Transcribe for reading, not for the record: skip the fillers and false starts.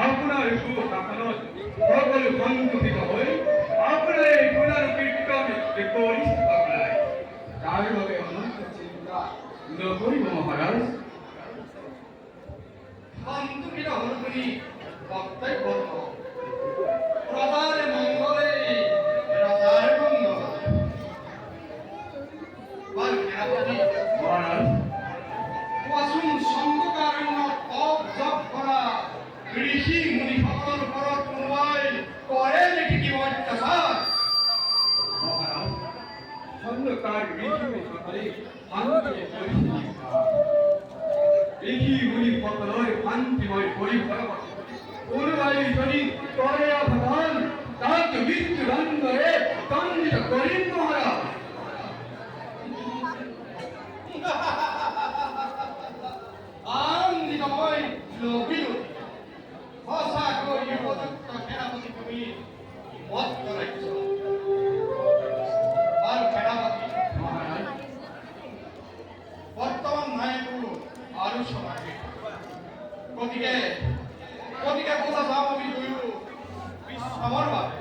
আপনার সকল সংকুচিত হয়ে আপনার এই পুনর্কীর্তনে পরিষেবা করায় তার ভাবে অনন্ত চিন্তা নকরিব মহারাজ। শান্তির হরুনি বক্তাই বর্ণ প্রদার মঙ্গলে রাজার মঙ্গল মহারাজ ওয়াসুন সঙ্গকারণ্য তপ জপ করা ঋষি মুনি সকল পরত কোনোবাই করে নাকি কি অত্যাচার? মহারাজ সন্ধ্যকার ঋষি সকলে শান্তির পরিষেবা ঋষি মুনি সকলের শান্তিময় পরিষেবা কোনোবাই যদি করে অবদান তাকে মৃত্যুদণ্ডে দণ্ডিত করেন মহারাজ। আনন্দিতময় লোভিল সঁচাকৈ উপযুক্ত সেনাপতি তুমি পথ কৰাইছ আৰু সেনাপতি মহারাজ বৰ্তমান নাইকো আৰু সমাগে গতিকে বোলা যাওঁ আমি দুয়ো বিশ্ৰামৰ বাবে